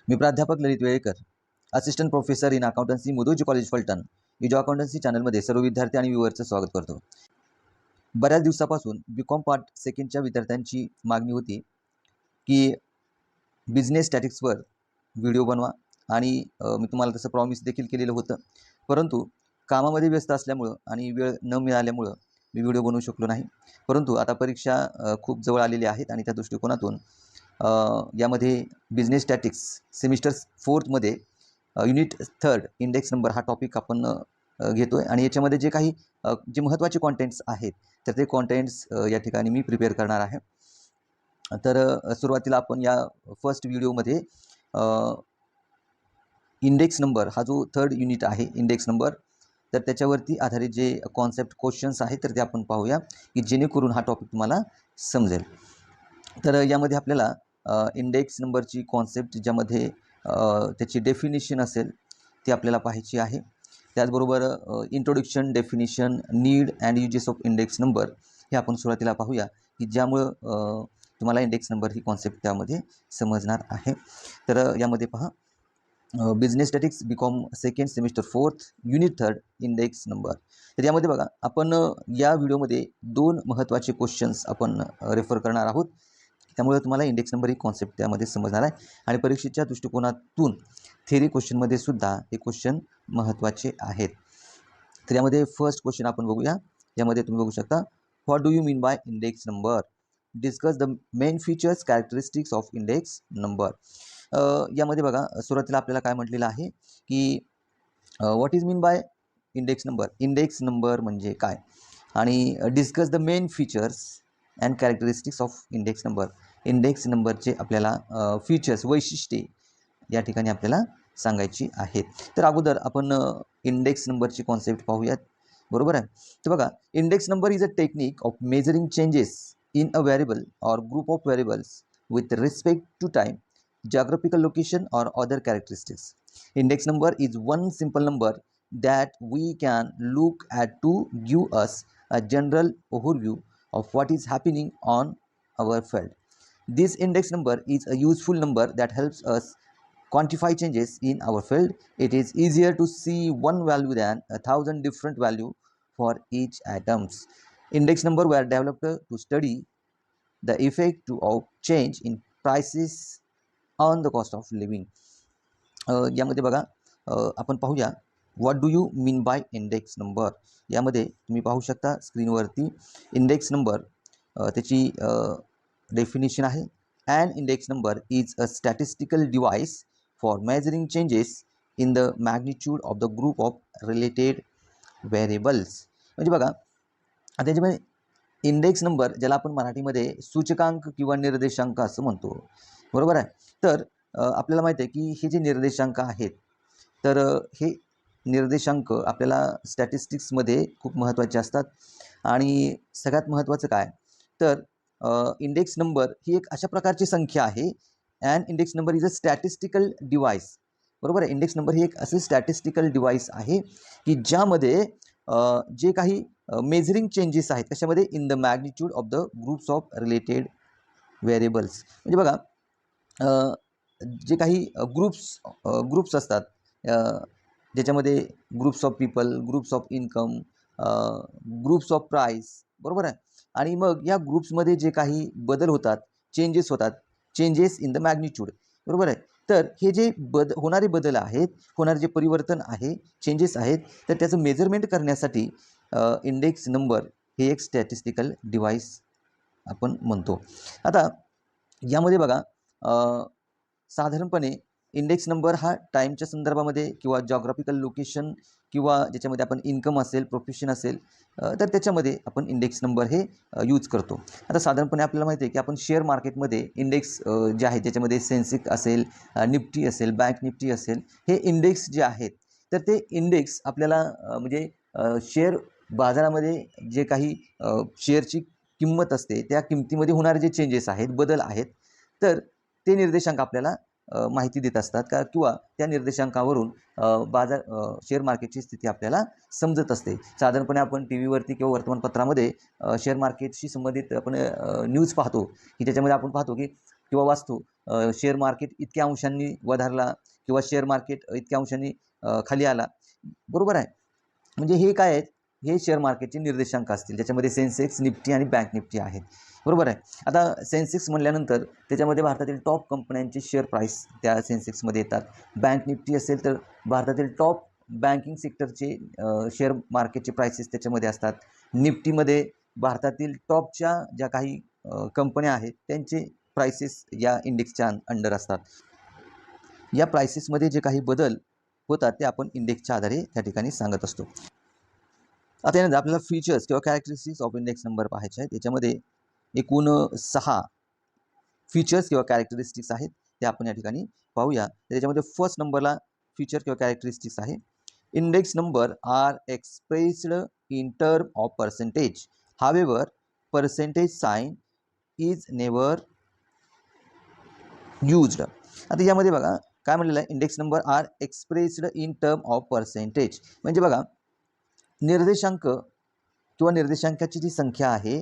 मी प्राध्यापक Lalit Velekar, assistant professor in accountancy, Mudhoji college Phaltan. विजो accountancy चॅनलमध्ये सर्व विद्यार्थी आणि व्ह्यूअरचं स्वागत करतो. बऱ्याच दिवसापासून बीकॉम पार्ट सेकंडच्या विद्यार्थ्यांची मागणी होती की बिझनेस स्टॅटिक्सवर व्हिडिओ बनवा आणि मी तुम्हाला तसं प्रॉमिस देखील केलेलं होतं, परंतु कामामध्ये व्यस्त असल्यामुळं आणि वेळ न मिळाल्यामुळं मी व्हिडिओ बनवू शकलो नाही. परंतु आता परीक्षा खूप जवळ आलेली आहेत आणि त्या दृष्टिकोनातून यामध्ये बिझनेस स्टॅटिक्स सेमिस्टर 4मध्ये युनिट 3 इंडेक्स नंबर हा टॉपिक आपण घेतो आहे आणि याच्यामध्ये जे काही जे महत्त्वाचे कॉन्टेंट्स आहेत तर ते कॉन्टेंट्स या ठिकाणी मी प्रिपेअर करणार आहे. तर सुरुवातीला आपण या फर्स्ट व्हिडिओमध्ये इंडेक्स नंबर हा जो 3rd युनिट आहे इंडेक्स नंबर, तर त्याच्यावरती आधारित जे कॉन्सेप्ट क्वेश्चन्स आहेत तर ते आपण पाहूया की जेणेकरून हा टॉपिक तुम्हाला समजेल. तर यामध्ये आपल्याला इंडेक्स नंबरची कॉन्सेप्ट ज्यामध्ये त्याची डेफिनेशन असेल ती आपल्याला पाहायची आहे. त्याचबरोबर introduction, definition, need and uses of index number हे आपण सुरुवातीला पाहूया की ज्यामुळं तुम्हाला इंडेक्स नंबर ही कॉन्सेप्ट त्यामध्ये समजणार आहे. तर यामध्ये पहा, business statics B Com second semester 4th unit 3 index number. तर यामध्ये बघा, आपण या व्हिडिओमध्ये 2 महत्त्वाचे क्वेश्चन्स आपण रेफर करणार आहोत. त्यामुळे तुम्हाला इंडेक्स नंबर ही कॉन्सेप्ट त्यामध्ये समजणार आहे आणि परीक्षेच्या दृष्टिकोनातून थेरी क्वेश्चनमध्ये सुद्धा हे क्वेश्चन महत्त्वाचे आहेत. तर यामध्ये फर्स्ट क्वेश्चन आपण बघूया. यामध्ये तुम्ही बघू शकता, what do you mean by index number? Discuss the main features characteristics of index number. यामध्ये बघा, सुरुवातीला आपल्याला काय म्हटलेलं आहे की what is mean by index number. Index number म्हणजे काय आणि discuss the main features and characteristics of index number. Index नंबरचे आपल्याला फीचर्स, वैशिष्ट्ये या ठिकाणी आपल्याला सांगायची आहेत. तर अगोदर आपण इंडेक्स नंबरची कॉन्सेप्ट पाहूयात, बरोबर आहे. तर बघा, index number is a technique of measuring changes in a variable or group of variables with respect to time, geographical location or other characteristics. Index number is one simple number that we can look at to give us a general overview of what is happening on our field. This index number is a useful number that helps us quantify changes in our field. It is easier to see one value than 1,000 different value for each items. Index number were developed to study the effect of change in prices on the cost of living. यामध्ये बघा, आपण पाहूया what do you mean by index number. यामध्ये तुम्ही पाहू शकता स्क्रीनवरती index number त्याची डेफिनेशन आहे. An index number is a statistical device for measuring changes in the magnitude of the group of related variables. म्हणजे बघा, आता त्याच्यामध्ये इंडेक्स नंबर ज्याला आपण मराठीमध्ये सूचकांक किंवा निर्देशांक असं म्हणतो, बरोबर आहे. तर आपल्याला माहिती आहे की हे जे निर्देशांक आहेत तर हे निर्देशांक आपल्याला स्टॅटिस्टिक्समध्ये खूप महत्त्वाचे असतात. आणि सगळ्यात महत्त्वाचं काय, तर इंडेक्स नंबर ही एक अशा प्रकारची संख्या आहे. And index number is a statistical device, बरोबर आहे. इंडेक्स नंबर ही एक असे स्टॅटिस्टिकल डिव्हाइस आहे की ज्यामध्ये जे काही मेजरिंग चेंजेस आहेत कशामध्ये, in the magnitude of the groups of related variables. म्हणजे बघा, जे काही ग्रुप्स असतात ज्याच्यामध्ये groups of people, groups of income, groups of price, बरोबर आहे. आणि मग या ग्रुप्समध्ये जे काही बदल होतात, चेंजेस होतात, चेंजेस इन द मॅग्निट्यूड, बरोबर आहे. तर हे जे होणारे बदल आहेत, होणारे जे परिवर्तन आहे, चेंजेस आहेत, तर त्याचं मेजरमेंट करण्यासाठी इंडेक्स नंबर हे एक स्टॅटिस्टिकल डिव्हाइस आपण म्हणतो. आता यामध्ये बघा, साधारणपणे इंडेक्स नंबर हा टाईमच्या संदर्भामध्ये किंवा जॉग्राफिकल लोकेशन किंवा ज्याच्यामध्ये आपण इन्कम असेल, प्रोफेशन असेल, तर त्याच्यामध्ये आपण इंडेक्स नंबर हे यूज करतो. आता साधारणपणे आपल्याला माहिती आहे की आपण शेअर मार्केटमध्ये इंडेक्स जे आहे त्याच्यामध्ये सेन्सिक असेल, निफ्टी असेल, बँक निफ्टी असेल, हे इंडेक्स जे आहेत तर ते इंडेक्स आपल्याला म्हणजे शेअर बाजारामध्ये जे काही शेअरची किंमत असते त्या किमतीमध्ये होणारे जे चेंजेस आहेत, बदल आहेत, तर ते निर्देशांक आपल्याला माहिती देत असतात का, किंवा त्या निर्देशांकावरून शेअर मार्केटची स्थिती आपल्याला समजत असते. साधारणपणे आपण टी व्हीवरती किंवा वर्तमानपत्रामध्ये शेअर मार्केटशी संबंधित आपण न्यूज पाहतो की त्याच्यामध्ये आपण पाहतो की किंवा वाचतो शेअर मार्केट इतक्या अंशांनी वधारला किंवा शेअर मार्केट इतक्या अंशांनी खाली आला, बरोबर आहे. म्हणजे हे काय आहेत, हे शेअर मार्केटचे निर्देशांक असतील, ज्याच्यामध्ये सेन्सेक्स, निफ्टी आणि बँक निफ्टी आहेत, बरोबर आहे. आता सेन्सेक्स म्हणल्यानंतर त्याच्यामध्ये भारतातील टॉप कंपन्यांचे शेअर प्राईस त्या सेन्सेक्समध्ये येतात. बँक निफ्टी असेल तर भारतातील टॉप बँकिंग सेक्टरचे शेअर मार्केटचे प्राइसेस त्याच्यामध्ये असतात. निफ्टीमध्ये भारतातील टॉपच्या ज्या काही कंपन्या आहेत त्यांचे प्राइसेस या इंडेक्सच्या अंडर असतात. या प्राइसेसमध्ये जे काही बदल होतात ते आपण इंडेक्सच्या आधारे त्या ठिकाणी सांगत असतो. आता यानंतर आपल्याला फीचर्स किंवा कॅरेक्टरिस्टिक्स ऑफ इंडेक्स नंबर पाहायचे आहेत. त्याच्यामध्ये एकूण 6 फीचर्स किंवा कॅरेक्टरिस्टिक्स आहेत, ते आपण या ठिकाणी पाहूया. त्याच्यामध्ये फर्स्ट नंबरला फीचर किंवा कॅरेक्टरिस्टिक्स आहे, index number are expressed in term of percentage, however percentage sign is never used. आता यामध्ये बघा काय म्हणलेलं आहे, index number are expressed in term of percentage, म्हणजे बघा निर्देशांक किंवा निर्देशांकाची जी संख्या आहे,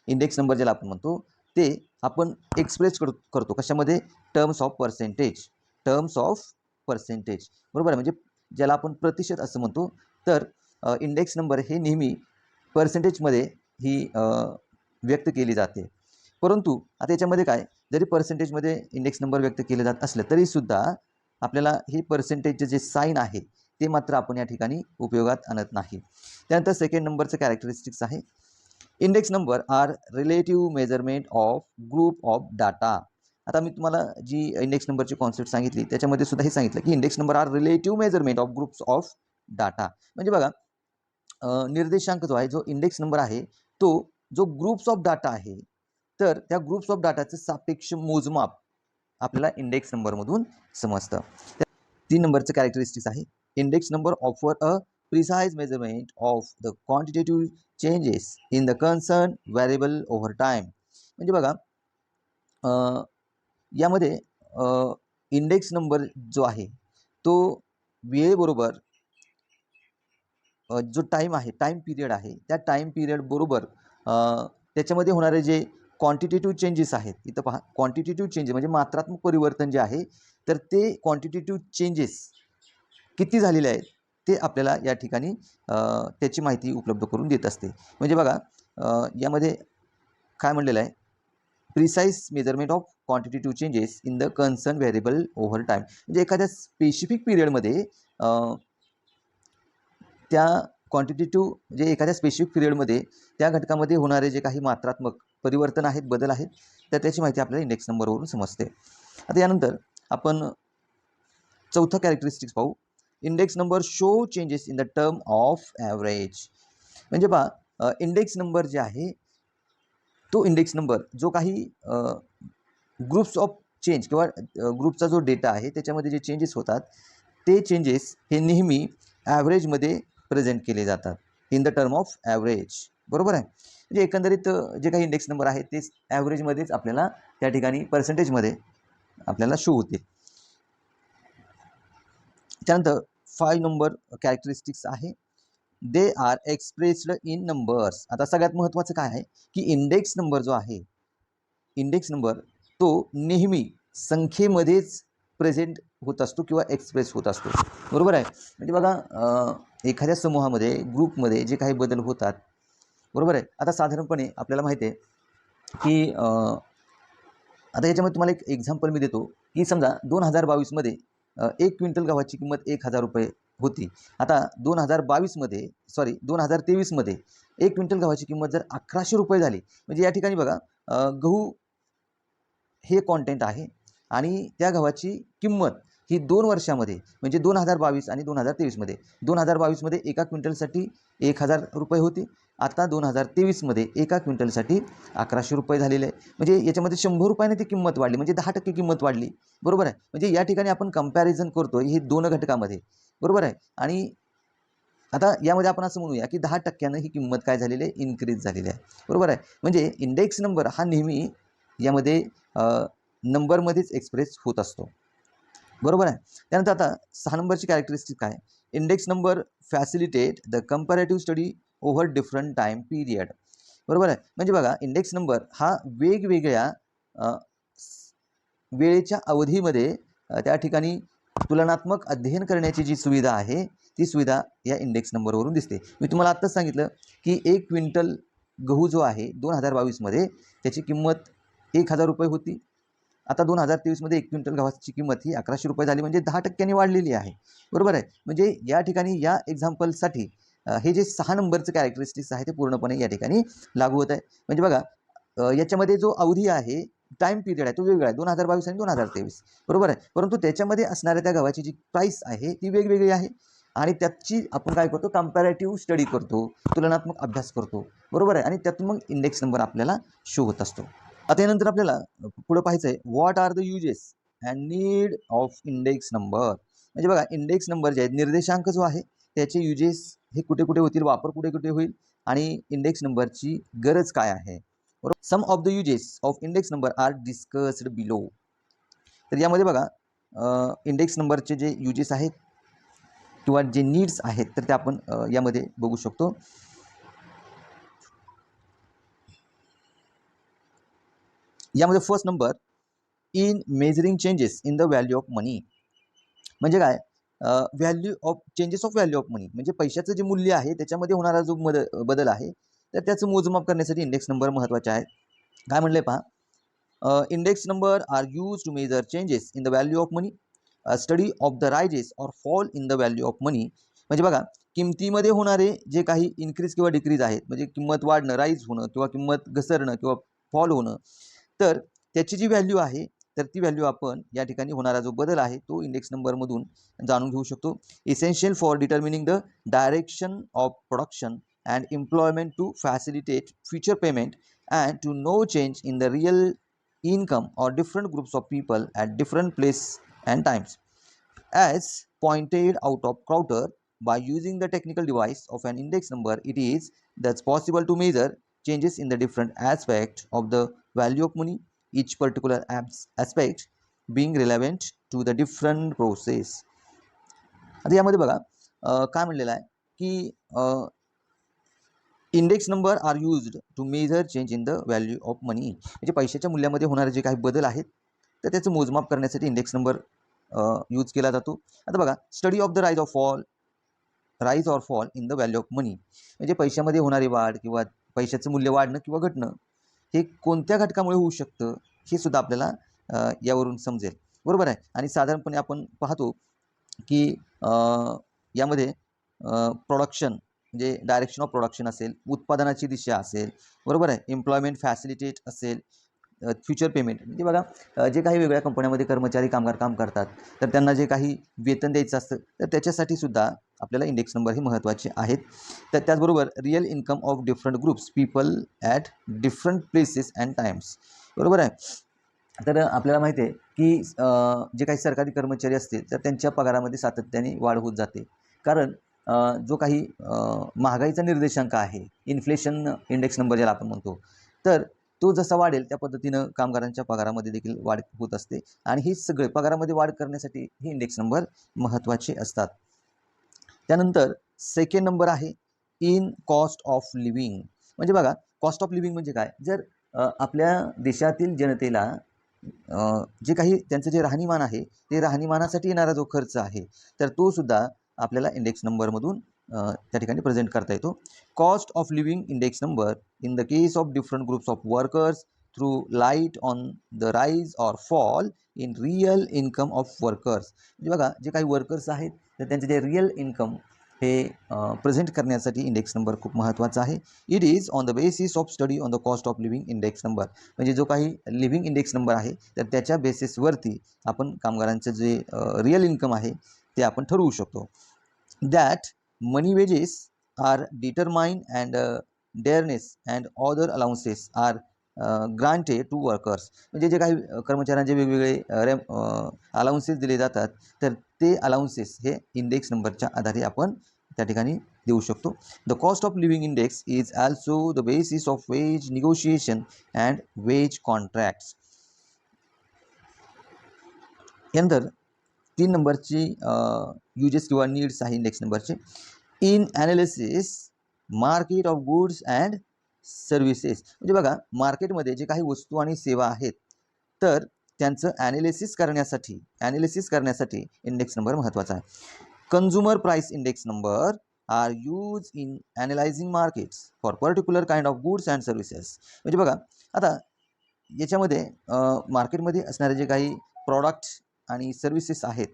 इंडेक्स नंबर ज्याला आपण म्हणतो, ते आपण एक्सप्रेस करतो कशामध्ये, टर्म्स ऑफ पर्सेंटेज, बरोबर आहे. म्हणजे ज्याला आपण प्रतिशत असं म्हणतो. तर इंडेक्स नंबर हे नेहमी पर्सेंटेजमध्ये ही व्यक्त केली जाते. परंतु आता याच्यामध्ये काय, जरी पर्सेंटेजमध्ये इंडेक्स नंबर व्यक्त केले जात असले तरीसुद्धा आपल्याला हे पर्सेंटेजचे जे साईन आहे ते मात्र आपण या ठिकाणी उपयोगात आणत नाही. त्यानंतर सेकंड नंबरचं कॅरेक्टरिस्टिक्स आहे, index number are relative measurement of group of data. आता मी तुम्हाला जी इंडेक्स नंबरची कॉन्सेप्ट सांगितली त्याच्यामध्ये सुद्धा हे सांगितलं की index number are relative measurement of groups of data. म्हणजे बघा निर्देशांक जो आहे, जो इंडेक्स नंबर आहे, तो जो ग्रुप्स ऑफ डाटा आहे, तर त्या ग्रुप्स ऑफ डाटाचं सापेक्ष मोजमाप आपल्याला इंडेक्स नंबरमधून समजतं. 3 नंबरचं कॅरेक्टरिस्टिक्स आहे, index number offer a precise measurement of the quantitative changes in the concern variable over time. म्हणजे बघा यामध्ये इंडेक्स नंबर जो आहे तो वेळेबरोबर जो टाईम आहे, टाईम पिरियड आहे, त्या टाईम पिरियड बरोबर त्याच्यामध्ये होणारे जे क्वांटिटेटिव्ह चेंजेस आहेत, इथं पहा क्वांटिटेटिव्ह चेंजेस म्हणजे मात्रात्मक परिवर्तन जे आहे, तर ते क्वांटिटेटिव्ह चेंजेस किती झालेले आहेत ते आपल्याला या ठिकाणी त्याची माहिती उपलब्ध करून देत असते. म्हणजे बघा यामध्ये काय म्हणलेलं आहे, precise measurement of quantitative changes in the concern variable over time. म्हणजे एखाद्या स्पेसिफिक पिरियडमध्ये त्या क्वांटिटेटिव्ह म्हणजे एखाद्या स्पेसिफिक पिरियडमध्ये त्या घटकामध्ये होणारे जे काही मात्रात्मक परिवर्तन आहेत, बदल आहेत, तर त्याची माहिती आपल्याला इंडेक्स नंबरवरून समजते. आता यानंतर आपण चौथा कॅरेक्टरिस्टिक्स पाहू, index number show changes in the term of average. म्हणजे पहा इंडेक्स नंबर जे आहे तो इंडेक्स नंबर जो काही ग्रुप्स ऑफ चेंज किंवा ग्रुपचा जो डेटा आहे त्याच्यामध्ये जे चेंजेस होतात ते चेंजेस हे नेहमी ॲव्हरेजमध्ये प्रेझेंट केले जातात, in the term of average, बरोबर आहे. म्हणजे एकंदरीत जे काही इंडेक्स नंबर आहे ते ॲव्हरेजमध्येच आपल्याला त्या ठिकाणी पर्सेंटेजमध्ये आपल्याला शो होते. त्यानंतर 5 नंबर कॅरेक्टरिस्टिक्स आहे, they are expressed in numbers. आता सगळ्यात महत्त्वाचं काय आहे की इंडेक्स नंबर जो आहे, इंडेक्स नंबर तो नेहमी संख्येमध्येच प्रेझेंट होत असतो किंवा एक्सप्रेस होत असतो, बरोबर आहे. म्हणजे बघा एखाद्या समूहामध्ये, ग्रुपमध्ये जे काही बदल होतात, बरोबर आहे. आता साधारणपणे आपल्याला माहिती आहे की आता याच्यामध्ये तुम्हाला एक एक्झाम्पल मी देतो की समजा 2022मध्ये 1 क्विंटल गव्हाची किंमत 1000 रुपये होती. आता 2023मध्ये 1 क्विंटल गव्हाची किंमत जर 1100 रुपये झाली, म्हणजे या ठिकाणी बघा गहू हे कॉन्टेंट आहे आणि त्या गव्हाची किंमत ही 2 वर्षामध्ये म्हणजे 2022 आणि 2023मध्ये 2022मध्ये एका क्विंटलसाठी 1000 रुपये होती. आता 2023मध्ये एका क्विंटलसाठी 1100 रुपये झालेले आहे. म्हणजे याच्यामध्ये 100 रुपयाने ती किंमत वाढली, म्हणजे 10% किंमत वाढली, बरोबर आहे. म्हणजे या ठिकाणी आपण कंपॅरिझन करतो हे 2 घटकामध्ये, बरोबर आहे. आणि आता यामध्ये आपण असं म्हणूया की 10%नं ही किंमत काय झालेली आहे, इन्क्रीज झालेली आहे, बरोबर आहे. म्हणजे इंडेक्स नंबर हा नेहमी यामध्ये नंबरमध्येच एक्सप्रेस होत असतो, बरोबर आहे. त्यानंतर आता 6 नंबरची कॅरेक्टरिस्टिक काय, index number facilitate the comparative study over different time period, बरोबर आहे. म्हणजे बघा इंडेक्स नंबर हा वेगवेगळ्या वेळेच्या अवधीमध्ये त्या ठिकाणी तुलनात्मक अध्ययन करण्याची जी सुविधा आहे ती सुविधा या इंडेक्स नंबरवरून दिसते. मी तुम्हाला आत्ताच सांगितलं की 1 क्विंटल गहू जो आहे 2022मध्ये त्याची किंमत 1000 रुपये होती. आता 2023मध्ये 1 क्विंटल गव्हाची किंमत ही 1100 रुपये झाली, म्हणजे 10% वाढलेली आहे. बरोबर आहे. म्हणजे या ठिकाणी या एक्झाम्पलसाठी हे जे 6 नंबरचं कॅरेक्टरिस्टिक्स आहे ते पूर्णपणे या ठिकाणी लागू होत आहे. म्हणजे बघा याच्यामध्ये जो अवधी आहे, टाईम पिरियड आहे तो वेगळा आहे, 2022 आणि 2023. बरोबर आहे. परंतु त्याच्यामध्ये असणाऱ्या त्या गव्हाची जी प्राईस आहे ती वेगवेगळी आहे आणि त्याची आपण काय करतो, कंपॅरेटिव्ह स्टडी करतो, तुलनात्मक अभ्यास करतो. बरोबर आहे. आणि त्यातून मग इंडेक्स नंबर आपल्याला शो होत असतो. आता यानंतर आपल्याला पुढे पाहायचं आहे, what are the uses and need of index number. म्हणजे बघा इंडेक्स नंबर जे आहेत, निर्देशांक जो आहे त्याचे युजेस हे कुठे कुठे होतील, वापर कुठे कुठे होईल आणि इंडेक्स नंबरची गरज काय आहे. बरोबर. Some of the uses of index number are discussed below. तर यामध्ये बघा इंडेक्स नंबरचे जे युजेस आहेत किंवा जे नीड्स आहेत तर ते आपण यामध्ये बघू शकतो. यामध्ये first number, in measuring changes in the value of money. म्हणजे काय, value of changes of value of money म्हणजे पैशाचं जे मूल्य आहे त्याच्यामध्ये होणारा जो बदल आहे तर त्याचं मोजमाप करण्यासाठी इंडेक्स नंबर महत्त्वाचे आहे. काय म्हणले पहा, index number are use to measure changes in the value of money, study of the rises or fall in the value of money. म्हणजे बघा किमतीमध्ये होणारे जे काही इन्क्रीज किंवा डिक्रीज आहेत, म्हणजे किंमत वाढणं, राईज होणं किंवा किंमत घसरणं किंवा फॉल होणं, तर त्याची जी व्हॅल्यू आहे तर ती व्हॅल्यू आपण या ठिकाणी होणारा जो बदल आहे तो इंडेक्स नंबरमधून जाणून घेऊ शकतो. Essential for determining the direction of production and employment to facilitate future payment and to know change in the real income or different groups of people at different place and times. As pointed out of Crowther, by using the technical device of an index number, it is thus possible to measure changes in the different aspects of the value of money, each particular aspect being relevant to the different process. आता यामध्ये बघा काय म्हणलेलं आहे की index number are used to measure change in the value of money. म्हणजे पैशाच्या मूल्यामध्ये होणारे जे काही बदल आहेत तर त्याचं मोजमाप करण्यासाठी इंडेक्स नंबर यूज केला जातो. आता बघा study of the rise or fall in the value of money. म्हणजे पैशामध्ये होणारी वाढ किंवा पैशाचं मूल्य वाढणं किंवा घटणं हे कोणत्या घटकामुळे होऊ शकतं हे सुद्धा आपल्याला यावरून समजेल. बरोबर आहे. आणि साधारणपणे आपण पाहतो की यामध्ये प्रोडक्शन म्हणजे डायरेक्शन ऑफ प्रोडक्शन असेल, उत्पादनाची दिशा असेल, बरोबर आहे, एम्प्लॉयमेंट फॅसिलिटेट असेल, फ्युचर पेमेंट. म्हणजे बघा जे काही वेगळ्या कंपन्यामध्ये कर्मचारी कामगार काम करतात तर त्यांना जे काही वेतन द्यायचं असतं तर त्याच्यासाठी सुद्धा आपल्याला इंडेक्स नंबर हे महत्त्वाचे आहेत. तर त्याचबरोबर real income of different groups people at different places and Times. बरोबर आहे. तर आपल्याला माहिती आहे की जे काही सरकारी कर्मचारी असतील तर त्यांच्या पगारामध्ये सातत्याने वाढ होत जाते, कारण जो काही महागाईचा निर्देशांक आहे, इन्फ्लेशन इंडेक्स नंबर ज्याला आपण म्हणतो, तर तो जसा वाढेल त्या पद्धतीनं कामगारांच्या पगारामध्ये देखील वाढ होत असते आणि हे सगळे पगारामध्ये वाढ करण्यासाठी हे इंडेक्स नंबर महत्त्वाचे असतात. त्यानंतर सेकंड नंबर आहे इन कॉस्ट ऑफ लिव्हिंग. म्हणजे बघा कॉस्ट ऑफ लिव्हिंग म्हणजे काय, जर आपल्या देशातील जनतेला जे काही त्यांचं जे राहणीमान आहे ते राहणीमानासाठी येणारा जो खर्च आहे तर तो सुद्धा आपल्याला इंडेक्स नंबरमधून त्या ठिकाणी प्रेझेंट करता येतो. Cost of living index number in the case of different groups of workers through light on the rise or fall in real income of workers. म्हणजे बघा जे काही वर्कर्स आहेत तर त्यांचे जे रिअल इन्कम हे प्रेझेंट करण्यासाठी इंडेक्स नंबर खूप महत्त्वाचा आहे. It is on the basis of study on the cost of living index number. म्हणजे जो काही लिव्हिंग इंडेक्स नंबर आहे तर त्याच्या बेसिसवरती आपण कामगारांचं जे रिअल इन्कम आहे ते आपण ठरवू शकतो. That money wages are determine and dearness and other allowances are granted to workers. म्हणजे जे काही कर्मचाऱ्यांचे वेगवेगळे अलाउन्सेस दिले जातात तर ते अलाउन्सेस हे इंडेक्स नंबरच्या आधारे आपण त्या ठिकाणी देऊ शकतो. The cost of living index is also the basis of wage negotiation and wage contracts. यानंतर 3 नंबरची युजेस किंवा नीड्स आहे इंडेक्स नंबरचे. In analysis market of goods and services. म्हणजे बघा मार्केटमध्ये जे काही वस्तू आणि सेवा आहेत तर त्यांचं ॲनालिसिस करण्यासाठी इंडेक्स नंबर महत्त्वाचा आहे. Consumer price index number are use in analysing markets for particular kind of goods and services. म्हणजे बघा आता याच्यामध्ये मार्केटमध्ये असणारे जे काही प्रॉडक्ट आणि सर्व्हिसेस आहेत,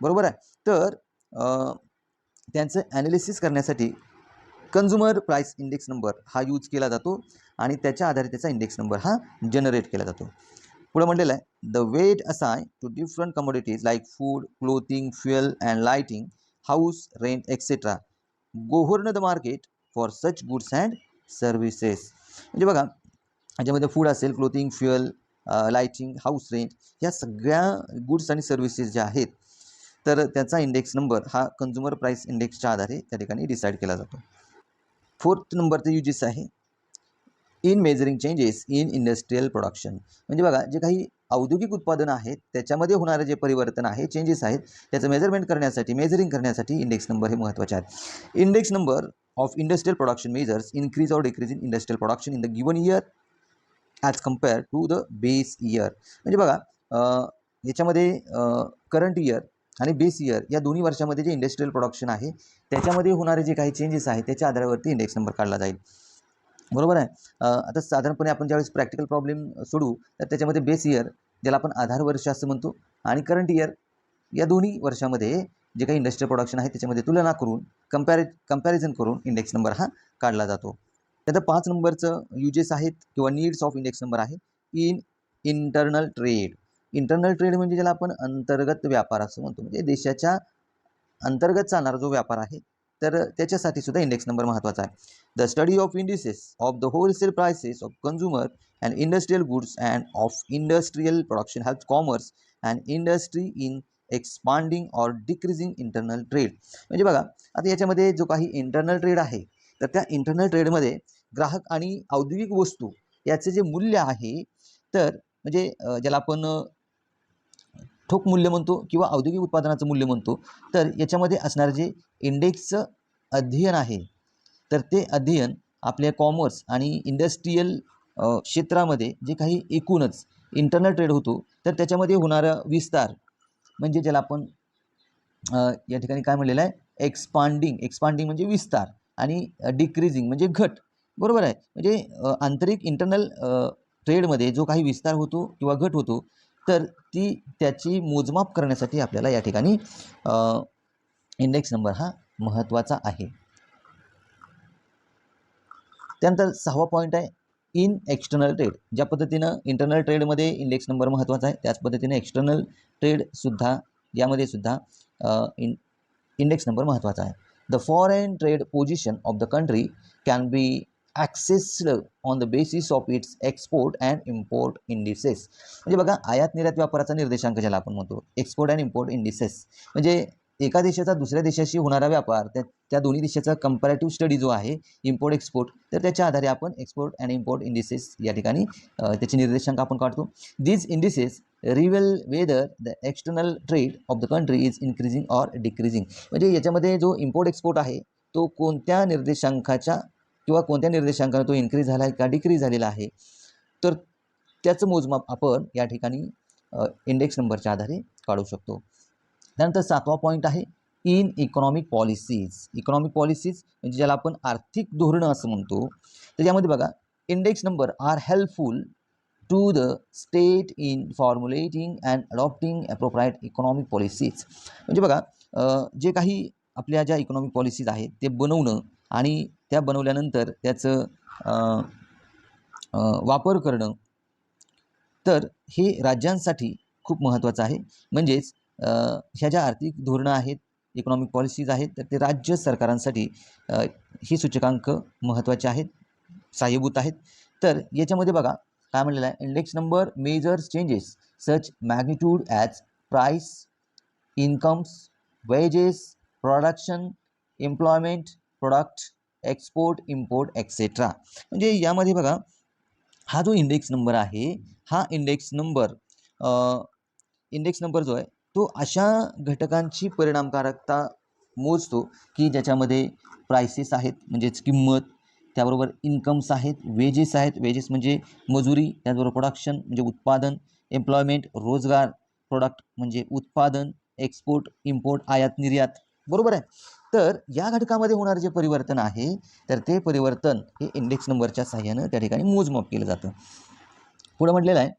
बरोबर आहे, तर त्यांचं ॲनालिसिस करण्यासाठी कंझ्युमर प्राइस इंडेक्स नंबर हा यूज केला जातो आणि त्याच्या आधारे त्याचा इंडेक्स नंबर हा जनरेट केला जातो. पुढे म्हटलेलं आहे the weight assign to different commodities like food, clothing, fuel and lighting, house rent etcetera govern the market for such goods and services. म्हणजे बघा याच्यामध्ये फूड असेल, clothing, fuel, lighting, house rent, ह्या सगळ्या गुड्स आणि सर्व्हिसेस ज्या आहेत तर त्याचा इंडेक्स नंबर हा कंझ्युमर प्राइस इंडेक्सच्या आधारे त्या ठिकाणी डिसाईड केला जातो. 4th नंबरचं यूजेस आहे in measuring changes in industrial production. म्हणजे बघा जे काही औद्योगिक उत्पादनं आहेत त्याच्यामध्ये होणारे जे परिवर्तन आहे, चेंजेस आहेत, त्याचं मेजरिंग करण्यासाठी इंडेक्स नंबर हे महत्त्वाचे आहेत. Index number of industrial production measures increase or decrease in industrial production in the given year as compare to the base year. म्हणजे बघा याच्यामध्ये करंट इयर आणि बेस इयर या दोन्ही वर्षामध्ये जे इंडस्ट्रियल प्रोडक्शन आहे त्याच्यामध्ये होणारे जे काही चेंजेस आहेत त्याच्या आधारावरती इंडेक्स नंबर काढला जाईल. बरोबर आहे. आता साधारणपणे आपण ज्यावेळेस प्रॅक्टिकल प्रॉब्लेम सोडू तर त्याच्यामध्ये बेस इयर ज्याला आपण आधार वर्ष असं म्हणतो आणि करंट इयर या दोन्ही वर्षामध्ये जे काही इंडस्ट्रियल प्रोडक्शन आहे त्याच्यामध्ये तुलना करून कंपॅरिझन करून इंडेक्स नंबर हा काढला जातो. त्यानंतर 5 नंबरचं यूजेस आहेत किंवा नीड्स ऑफ इंडेक्स नंबर आहे in internal trade. Internal trade म्हणजे ज्याला आपण अंतर्गत व्यापार असं म्हणतो, म्हणजे देशाच्या अंतर्गत चालणारा जो व्यापार आहे तर त्याच्यासाठी सुद्धा इंडेक्स नंबर महत्त्वाचा आहे. The study of indices of the wholesale prices of consumer and industrial goods and of industrial production helps commerce and industry in expanding or decreasing internal trade. म्हणजे बघा आता याच्यामध्ये जो काही इंटरनल ट्रेड आहे तर त्या इंटरनल ट्रेडमध्ये ग्राहक आणि औद्योगिक वस्तू याचे जे मूल्य आहे तर म्हणजे ज्याला आपण ठोक मूल्य म्हणतो किंवा औद्योगिक उत्पादनाचं मूल्य म्हणतो, तर याच्यामध्ये असणारं जे इंडेक्सचं अध्ययन आहे तर ते अध्ययन आपल्या कॉमर्स आणि इंडस्ट्रियल क्षेत्रामध्ये जे काही एकूणच इंटरनल ट्रेड होतो तर त्याच्यामध्ये होणारा विस्तार म्हणजे ज्याला आपण या ठिकाणी काय म्हणलेलं आहे एक्सपांडिंग म्हणजे विस्तार आणि डिक्रीजिंग म्हणजे घट. बरोबर आहे. म्हणजे आंतरिक इंटरनल ट्रेडमध्ये जो काही विस्तार होतो किंवा घट होतो तर त्याची मोजमाप करण्यासाठी आपल्याला या ठिकाणी इंडेक्स नंबर हा महत्त्वाचा आहे. त्यानंतर 6वा पॉईंट आहे इन एक्सटर्नल ट्रेड. ज्या पद्धतीनं इंटरनल ट्रेडमध्ये इंडेक्स नंबर महत्त्वाचा आहे त्याच पद्धतीने एक्सटर्नल ट्रेडसुद्धा यामध्ये सुद्धा इंडेक्स नंबर महत्त्वाचा आहे. The foreign trade position of the country can be assessed on the basis of its export and import indices. म्हणजे बघा आयात निर्यात व्यापाराचा निर्देशांक ज्याला आपण म्हणतो एक्सपोर्ट अँड इम्पोर्ट इंडिसेस, म्हणजे एका देशाचा दुसऱ्या देशाशी होणारा व्यापार त्या दोन्ही देशाचा कंपॅरेटिव्ह स्टडी जो आहे इम्पोर्ट एक्सपोर्ट तर त्याच्या आधारे आपण एक्सपोर्ट अँड इम्पोर्ट इंडिसेस या ठिकाणी त्याचे निर्देशांक आपण काढतो. These indices reveal whether the external trade of the country is increasing or decreasing. म्हणजे याच्यामध्ये जो इम्पोर्ट एक्सपोर्ट आहे तो कोणत्या निर्देशांकाने तो इन्क्रीज झाला आहे का डिक्रीज झालेला आहे तर त्याचं मोजमाप आपण या ठिकाणी इंडेक्स नंबरच्या आधारे काढू शकतो. त्यानंतर 7वा पॉईंट आहे in economic policies. Economic policies म्हणजे ज्याला आपण आर्थिक धोरणं असं म्हणतो तर यामध्ये बघा index number are helpful to the state in formulating and adopting appropriate economic policies. म्हणजे बघा जे काही आपल्या ज्या इकॉनॉमिक पॉलिसीज आहेत ते बनवणं आणि त्या बनवल्यानंतर त्याचं वापर करणं तर हे राज्यांसाठी खूप महत्त्वाचं आहे. म्हणजेच ह्या ज्या आर्थिक धोरणं आहेत इकॉनॉमिक पॉलिसीज आहेत तर ते राज्य सरकारांसाठी ही सूचकांक महत्त्वाचे आहेत, सहाय्यभूत आहेत. तर याच्यामध्ये बघा काय म्हणलेलं आहे index number measures changes such magnitude as price, incomes, wages, production, employment, product, export, import etcetera. म्हणजे यामध्ये बघा हा जो इंडेक्स नंबर आहे हा इंडेक्स नंबर जो आहे तो अशा घटकांची परिणामकारकता मोजतो की ज्याच्यामध्ये प्राइसेस आहेत म्हणजेच किंमत, त्याबरोबर इन्कम्स आहेत, वेजेस आहेत, वेजेस म्हणजे मजुरी, त्याचबरोबर प्रोडक्शन म्हणजे उत्पादन, एम्प्लॉयमेंट रोजगार, प्रोडक्ट म्हणजे उत्पादन, एक्सपोर्ट इम्पोर्ट आयात निर्यात, बरोबर आहे. तर या घटकामध्ये होणारे जे परिवर्तन आहे तर ते परिवर्तन हे इंडेक्स नंबरच्या सहाय्यानं त्या ठिकाणी मोजमाप केलं जातं. पुढे म्हटलेलं आहे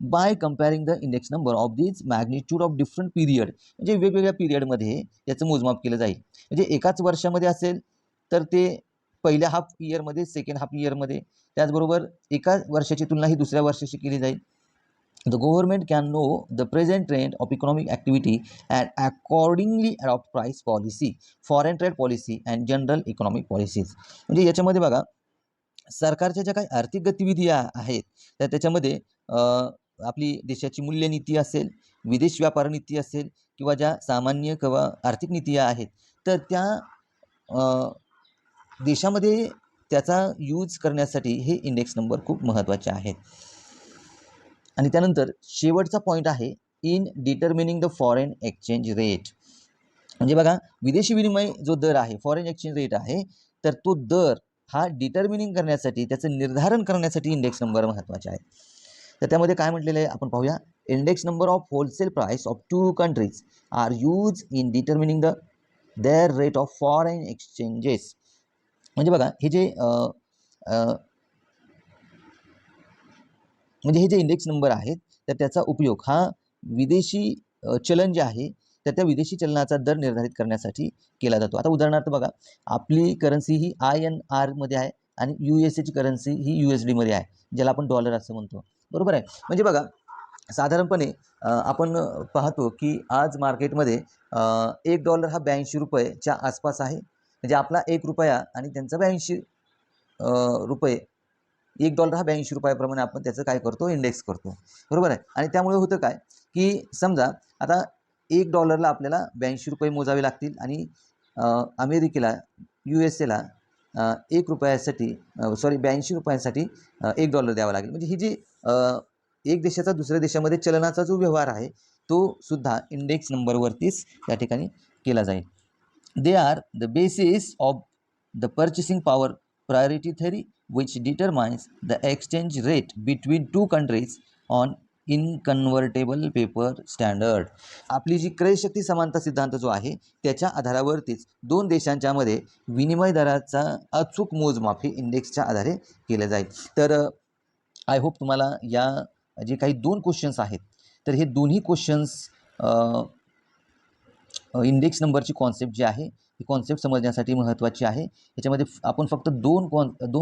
by comparing the index number of this magnitude of different period, म्हणजे वेगवेगळ्या पिरियडमध्ये याचं मोजमाप केलं जाईल. म्हणजे एकाच वर्षामध्ये असेल तर ते पहिल्या हाफ इयरमध्ये, सेकंड हाफ इयरमध्ये, त्याचबरोबर एका वर्षाची तुलना ही दुसऱ्या वर्षाशी केली जाईल. The government can know the present trend of economic activity and accordingly adopt price policy, foreign trade policy and general economic policies. म्हणजे याच्यामध्ये बघा सरकारच्या ज्या काही आर्थिक गतिविधी आहेत तर त्याच्यामध्ये आपली देशाची मूल्यनीती असेल, विदेश व्यापार नीती असेल किंवा ज्या सामान्य किंवा आर्थिक नीती आहेत तर त्या देशामध्ये त्याचा यूज करण्यासाठी हे इंडेक्स नंबर खूप महत्त्वाचे आहेत. आणि त्यानंतर शेवटचा पॉईंट आहे in determining the foreign exchange rate. म्हणजे बघा विदेशी विनिमय जो दर आहे, फॉरेन एक्सचेंज रेट आहे, तर तो दर हा डिटर्मिनिंग करण्यासाठी, त्याचं निर्धारण करण्यासाठी इंडेक्स नंबर महत्त्वाचे आहे. तर त्यामध्ये काय म्हटलेलं आहे आपण पाहूया. Index number of wholesale price of two countries are use in determining the their rate of foreign exchanges. म्हणजे बघा हे जे हे जे इंडेक्स नंबर आहेत तर त्याचा उपयोग हा विदेशी चलन जे आहे तर त्या विदेशी चलनाचा दर निर्धारित करण्यासाठी केला जातो. आता उदाहरणार्थ बघा आपली करन्सी ही INR मध्ये आहे आणि USAची करन्सी ही USD मध्ये आहे, ज्याला आपण डॉलर असं म्हणतो, बरोबर आहे. म्हणजे बघा साधारणपणे आपण पाहतो की आज मार्केटमध्ये $1 हा 82 रुपयेच्या आसपास आहे. म्हणजे आपला 1 रुपया आणि त्यांचा 82 रुपये, $1 हा 82 रुपयाप्रमाणे आपण त्याचं काय करतो, इंडेक्स करतो, बरोबर आहे. आणि त्यामुळे होतं काय की समजा आता $1ला आपल्याला 82 रुपये मोजावे लागतील आणि अमेरिकेला USAला 1 रुपयासाठी 82 रुपयांसाठी $1 द्यावा लागेल. म्हणजे ही जी एक देशाचा दुसऱ्या देशामध्ये चलनाचा जो व्यवहार आहे तो सुद्धा इंडेक्स नंबरवरतीच त्या ठिकाणी केला जाईल. They are the basis of the purchasing power priority theory which determines the exchange rate between two countries on inconvertible paper standard. आपली जी क्रयशक्ती समानता सिद्धांत जो आहे त्याच्या आधारावरतीच दोन देशांच्यामध्ये विनिमय दराचा अचूक मोजमाप हे इंडेक्सच्या आधारे केलं जाईल. तर आय होप तुम्हाला या जे काही 2 क्वेश्चन्स आहेत तर हे दोन्ही क्वेश्चन्स इंडेक्स नंबरची कॉन्सेप्ट जी आहे ही कॉन्सेप्ट समजण्यासाठी महत्त्वाची आहे. याच्यामध्ये आपण फक्त दोन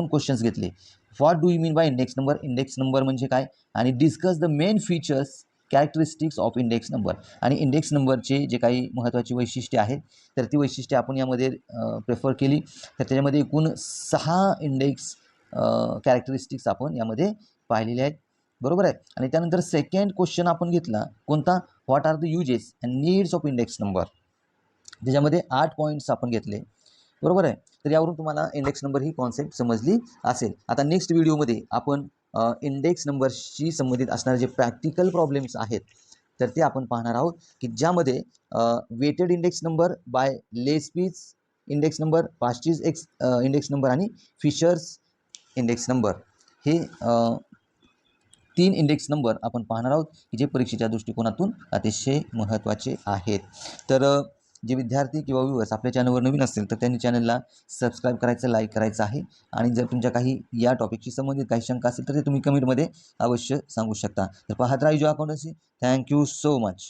क्वेश्चन्स घेतले. What do you mean by index number, index number म्हणजे काय, आणि discuss the main features characteristics of index number. आणि इंडेक्स नंबरचे जे काही महत्त्वाची वैशिष्ट्ये आहेत तर ती वैशिष्ट्ये आपण यामध्ये प्रेफर केली. तर त्याच्यामध्ये एकूण 6 इंडेक्स कॅरेक्टरिस्टिक्स आपण यामध्ये पाहिलेले आहेत, बरोबर आहे. आणि त्यानंतर सेकंड क्वेश्चन आपण घेतला कोणता, what are the uses and needs of index number. त्याच्यामध्ये 8 पॉईंट्स आपण घेतले, बरोबर आहे. तर यावरून तुम्हाला इंडेक्स नंबर ही कॉन्सेप्ट समजली असेल. आता नेक्स्ट व्हिडिओमध्ये आपण इंडेक्स नंबरशी संबंधित असणारे जे प्रॅक्टिकल प्रॉब्लेम्स आहेत तर ते आपण पाहणार आहोत की ज्यामध्ये weighted index number by Laspeyres index number, Paasche's index number आणि फिशर्स इंडेक्स नंबर हे 3 इंडेक्स नंबर आपण पाहणार आहोत की जे परीक्षेच्या दृष्टिकोनातून अतिशय महत्त्वाचे आहेत. तर जे विद्यार्थी किंवा व्ह्यूअर्स आपल्या चॅनलवर नवीन असतील तर त्यांनी चॅनलला सबस्क्राईब करायचं, लाईक करायचं आहे. आणि जर तुमच्या काही या टॉपिकशी संबंधित काही शंका असेल तर ते तुम्ही कमेंटमध्ये अवश्य सांगू शकता. तर पाहत राहा जो अकाउंटन्सी. Thank you so much.